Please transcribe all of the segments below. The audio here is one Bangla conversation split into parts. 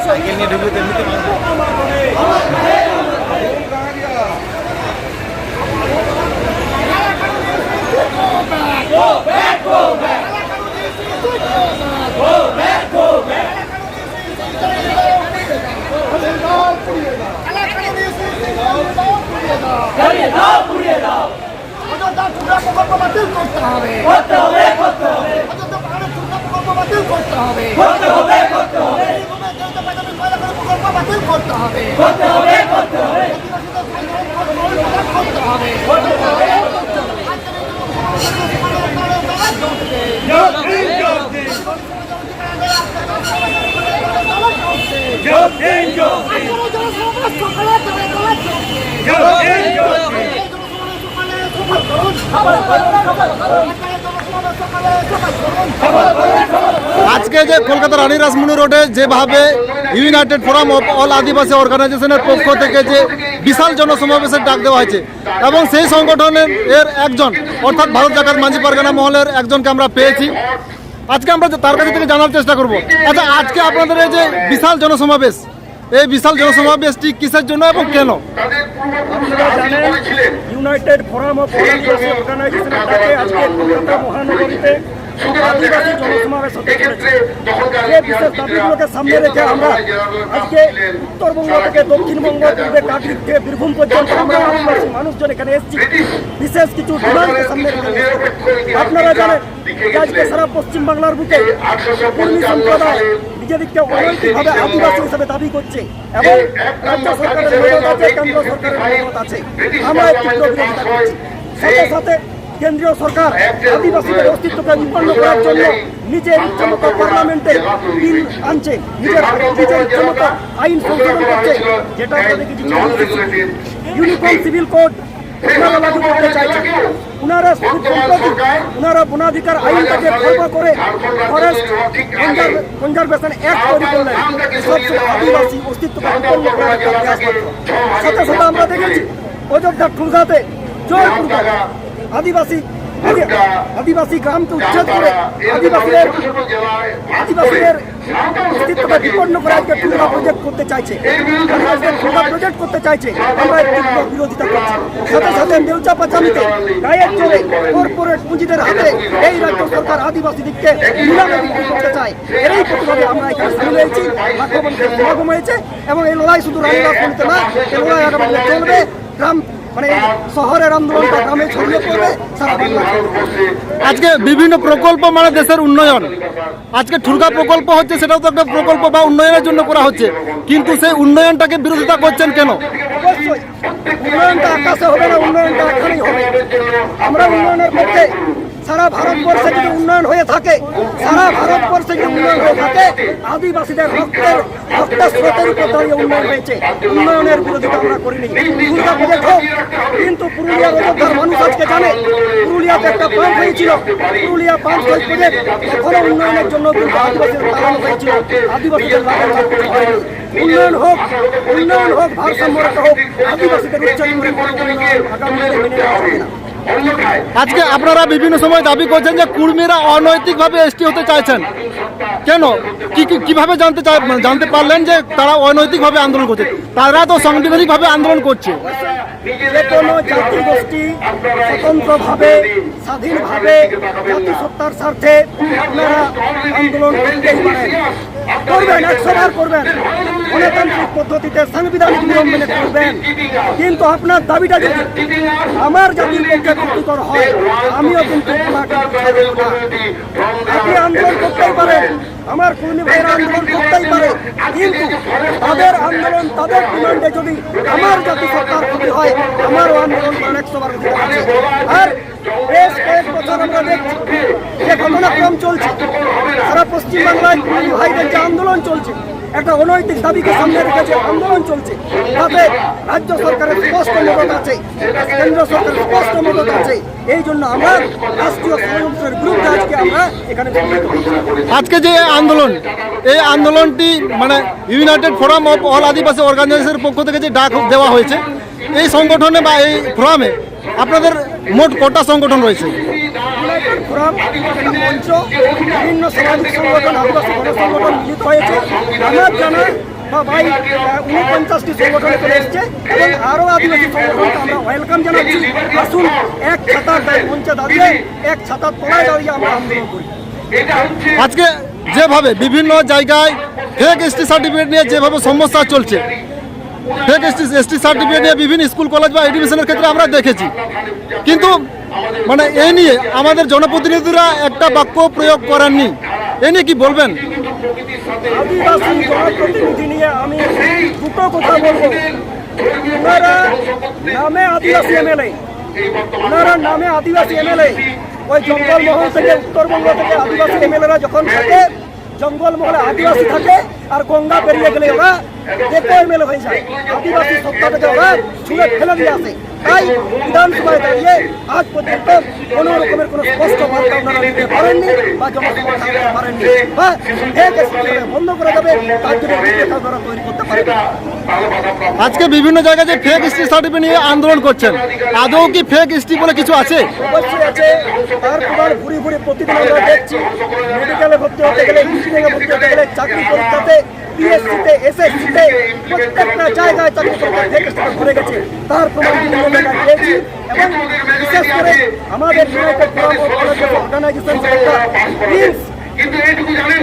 সাইকেল নিয়ে ঢুকলে তেমনিতে আজকে যে কলকাতা রানী রাসমণি রোডে যেভাবে ইউনাইটেড ফোরাম অফ অল আদিবাসী অর্গানাইজেশনের পক্ষ থেকে যে বিশাল জনসমাবেশের ডাক দেওয়া হয়েছে এবং সেই সংগঠনের একজন অর্থাৎ ভারত জাকাত মাঝি পারগানা মহলের একজনকে আমরা পেয়েছি। আজকে আমরা তার কাছ থেকে জানার চেষ্টা করব। আচ্ছা, আজকে আপনাদের এই যে বিশাল জনসমাবেশ, এই বিশাল জনসমাবেশটি কিসের জন্য এবং কেন? ইউনাইটেড ফোরাম অফ আদিবাসী অর্গানাইজেশনের ডাকে আজকে কলকাতা মহানগরীতে আদিবাসী জনসমাবেশ হতে চলেছে। এই বিশেষ দাবিগুলোকে সামনে রেখে আমরা আজকে উত্তরবঙ্গ থেকে দক্ষিণবঙ্গ পূর্বে কাকদ্বীপ থেকে বীরভূম পর্যন্ত আমরা আদিবাসী মানুষজন এখানে এসেছি বিশেষ কিছু ডিমান্ডকে সামনে রেখে। আপনারা জানেন আজকে সারা পশ্চিমবাংলার বুকে কর্মী সম্প্রদায় নিজেদেরকে অনৈতিকভাবে আদিবাসী হিসেবে দাবি করছে এবং রাজ্য সরকারের মদত আছে, কেন্দ্র সরকারের মদত আছে। আমরা তীব্র বিরোধিতা করছি। সাথে সাথে কেন্দ্রীয় সরকার আদিবাসীদের অস্তিত্বকে বিপন্ন করার জন্য নিজের ইচ্ছামতো পার্লামেন্টে বিল আনছে, নিজের ইচ্ছামতো আইন সংশোধন করছে, যেটা আপনাদের কিছু ইউনিফর্ম সিভিল কোড ওনারা লাগু করতে চাইছেন। ওনারা বনাধিকার আইনটাকে ফলো করে ফরেস্ট কনজারভেশন অ্যাক্ট তৈরি করলেন, সবসময় আদিবাসী অস্তিত্বকে বিপন্ন করার একটা প্রয়াস মাত্র। সাথে সাথে আমরা দেখেছি অযোধ্যার ঠুলগাঁতে জয় দুর্গা আদিবাসী গ্রামকে উচ্ছেদ করে আদিবাসীদের অস্তিত্বকে বিপন্ন করে আজকে টুলগা প্রজেক্ট করতে চাইছে, প্রজেক্ট করতে চাইছে। আমরা তীব্র বিরোধিতা করছি। সাথে সাথে নেউচা পাচামিতে গায়ের জোরে কর্পোরেট পুঁজিদের হাতে এই রাজ্য সরকার আদিবাসীদেরকে নিলামে বিক্রি করতে চায়। এরই প্রতিবাদে আমরা এখানে সামিল হয়েছি, সমাগম হয়েছে এবং এই লড়াই শুধু রানী রাসমণিতে না, এই লড়াই আগামী চলবে। গ্রাম মানে শহরের আন্দোলনটা গ্রামে ছড়িয়ে পড়বে সারা বাংলা। আজকে বিভিন্ন প্রকল্প মানে দেশের উন্নয়ন, আজকে ঠুলগা প্রকল্প হচ্ছে, সেটাও তো একটা প্রকল্প বা উন্নয়নের জন্য করা হচ্ছে, কিন্তু সেই উন্নয়নটাকে বিরোধিতা করছেন কেন? অবশ্যই উন্নয়নটা আকাশে হবে না, উন্নয়নটা এখানেই হবে। আমরা উন্নয়নের পক্ষে। সারা ভারতবর্ষে যদি উন্নয়ন হয়ে থাকে, সারা ভারতবর্ষে যদি উন্নয়ন হয়ে থাকে, আদিবাসীদের রক্তের স্রোতের উপর দাঁড়িয়ে উন্নয়ন হয়েছে। উন্নয়নের বিরোধিতা আমরা করিনি। দুর্গা প্রজেক্ট হোক, কিন্তু পুরুলিয়ার অযোধ্যার মানুষ আজকে জানে পুরুলিয়াতে একটা পাম্প হয়েছিল, পুরুলিয়া পাম্প প্রজেক্ট এখনো উন্নয়নের জন্য কিন্তু আদিবাসীদের তাড়ানো হয়েছিল, আদিবাসীদের উন্নয়ন হোক, ভারসাম্য রেখা হোক, আদিবাসীদের উচ্চারণের উন্নয়ন আগামী দিনে মেনে নেওয়া হবে না। আজকে আপনারা বিভিন্ন সময় দাবি করছেন যে কুর্মীরা অনৈতিকভাবে এসটি হতে চাইছেন, কেন? কিভাবে জানতে পারলেন যে তারা অনৈতিকভাবে আন্দোলন করছে? তারা তো সাংবিধানিকভাবে আন্দোলন করছে। যে কোনো জাতি গোষ্ঠী স্বতন্ত্রভাবে স্বাধীনভাবে জাতিসত্তার স্বার্থে আপনারা আন্দোলন করতেই পারেন, করবেন, 100 বার করবেন, গণতান্ত্রিক পদ্ধতিতে সাংবিধানিক নিয়ম মেনে করবেন। কিন্তু আপনার দাবিটা যদি আমার জাতির পক্ষে ক্ষতিকর হয়, আমিও কিন্তু আপনি আন্দোলন করতেই পারেন, আমার কর্মী ভাইয়েরা আন্দোলন করতেই পারে, কিন্তু তাদের আন্দোলন তাদের ডিমান্ডে যদি আমার জাতিসত্তার ক্ষতি হয়, আমারও আন্দোলন করার 100 বার অধিকার আছে। আর বেশ কয়েক বছর আমরা দেখছি যে ঘটনাক্রম চলছে, সারা পশ্চিমবাংলায় আদি ভাইদের যে আন্দোলন চলছে, একটা অনৈতিক দাবিকে সামনে রেখে যে আন্দোলন চলছে, তাতে রাজ্য সরকারের স্পষ্ট মদত আছে, কেন্দ্র সরকারের স্পষ্ট মদত আছে। এই জন্য আমরা রাষ্ট্রীয় ষড়যন্ত্রের বিরুদ্ধে আজকে আমরা এখানে সম্মিলিত হয়েছি। আজকে যে আন্দোলন, এই আন্দোলনটি মানে ইউনাইটেড ফোরাম অফ অল আদিবাসী অর্গানাইজেশনের পক্ষ থেকে যে ডাক দেওয়া হয়েছে, এই সংগঠনে বা এই ফোরামে আপনাদের মোট কটা সংগঠন রয়েছে? ইউনাইটেড ফোরাম একটা মঞ্চ, বিভিন্ন সামাজিক সংগঠন, আদিবাসী গণসংগঠন মিলিত হয়েছে। আমার জানা বা ভাই 49টি সংগঠন করে এসছে এবং আরও আদিবাসী সংগঠনকে আমরা ওয়েলকাম জানাচ্ছি। আসুন এক ছাতার মঞ্চে দাঁড়িয়ে, এক ছাতার তলায় দাঁড়িয়ে আমরা আন্দোলন করি। আজকে যেভাবে বিভিন্ন জায়গায় ফেক এসটি সার্টিফিকেট নিয়ে যেভাবে সমস্যা চলছে, ফেক এসটি সার্টিফিকেট নিয়ে বিভিন্ন স্কুল কলেজ বা এডুকেশনের ক্ষেত্রে আমরা দেখেছি, কিন্তু মানে এই নিয়ে আমাদের জনপ্রতিনিধিরা একটা বাক্য প্রয়োগ করেননি। এ নিয়ে কি বলবেন? আদিবাসী জনপ্রতিনিধি নিয়ে আমি দুটো কথা বলবো। ওনারা নামে আদিবাসী এমএলএ, ওনারা নামে আদিবাসী এমএলএ। ওই জঙ্গলমহল থেকে, উত্তরবঙ্গ থেকে আদিবাসী এমএলএরা যখন থাকে, জঙ্গলমহলে আদিবাসী থাকে, আর গঙ্গা পেরিয়ে গেলে ওরা দেখো এমএলএ হয়ে যায়। আদিবাসী সত্তাটাকে ওরা ছুঁড়ে ফেলে দিয়ে আসে। তাই বিধানসভায় দাঁড়িয়ে আজ পর্যন্ত কোনো রকমের কোনো স্পষ্ট বার্তা ওনারা দিতে পারেননি বা জনসভা থাকতে পারেননি, বা বন্ধ করা যাবে তার জন্য রূপরেখা তারা তৈরি করতে পারে। আজকে বিভিন্ন জায়গায় যে ফেক এসটি সার্টিফিকেট নিয়ে আন্দোলন করছেন, আদৌ কি ফেক এসটি বলে কিছু আছে? অবশ্যই আছে। তার প্রমাণ ভুরি ভুরি প্রতিদিন আমরা দেখছি। মেডিকেলে ভর্তি হতে গেলে, ইঞ্জিনিয়ারিংয়ে ভর্তি হতে গেলে, চাকরি পরীক্ষাতে, পিএসসিতে, এসএসসিতে, প্রত্যেকটা জায়গায় চাকরি পরীক্ষা ফেক এসটি ভরে গেছে। তার প্রমাণ বিভিন্ন জায়গায় পেয়েছি। এবং বিশেষ করে আমাদের ইউনাইটেড ফোরাম অফ অর্গানাইজেশন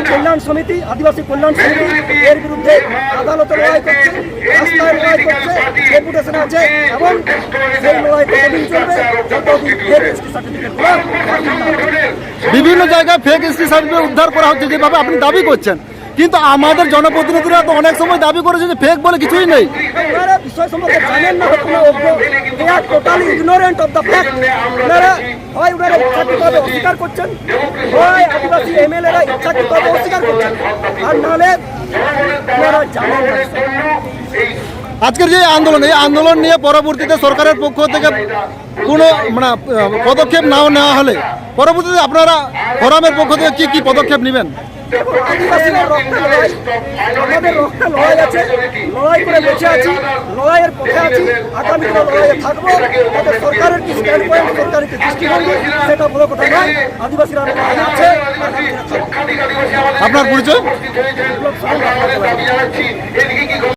কল্যাণ সমিতি, আদিবাসী কল্যাণ সমিতি এর বিরুদ্ধে আদালতে লড়াই করছে, রাস্তায় লড়াই করছে, ডেপুটেশন আছে এবং সেই লড়াই কতদিন চলবে যতদিন ফেক এসটি সার্টিফিকেটগুলো বিভিন্ন জায়গায় ফেক এসটি সার্টিফিকেট উদ্ধার করা হচ্ছে যেভাবে আপনি দাবি করছেন, কিন্তু আমাদের জনপ্রতিনিধিরা তো অনেক সময় দাবি করেছে যে ফেক বলে কিছুই নেই। আপনারা বিষয় সম্পর্কে জানেন না, কোনো অজ্ঞ, they are totally ignorant of the fact। আপনারা হয় ওনারা ইচ্ছাকৃতভাবে অস্বীকার করছেন, হয় আদিবাসী এমএলএরা ইচ্ছাকৃতভাবে অস্বীকার করছেন, আর নাহলে ওনারা জানেন না। আজকের যে আন্দোলন, এই আন্দোলন নিয়ে পরবর্তীতে সরকারের পক্ষ থেকে কোনো মানে পদক্ষেপ নাও নেওয়া হলে পরবর্তীতে আপনারা ফোরামের পক্ষ থেকে কি কি পদক্ষেপ নেবেন? আদিবাসীদের রক্তে লড়াই, আমাদের রক্তে লড়াই আছে, লড়াই করে বেঁচে আছি, লড়াইয়ের পথে আছি, আগামী দিনে লড়াইয়ে থাকবো। তবে সরকারের কি স্ট্যান্ড পয়েন্ট, সরকারের কি দৃষ্টিভঙ্গি, সেটা বড় কথা নয়। আদিবাসীরা লড়াই আছে। আপনার পরিচয়?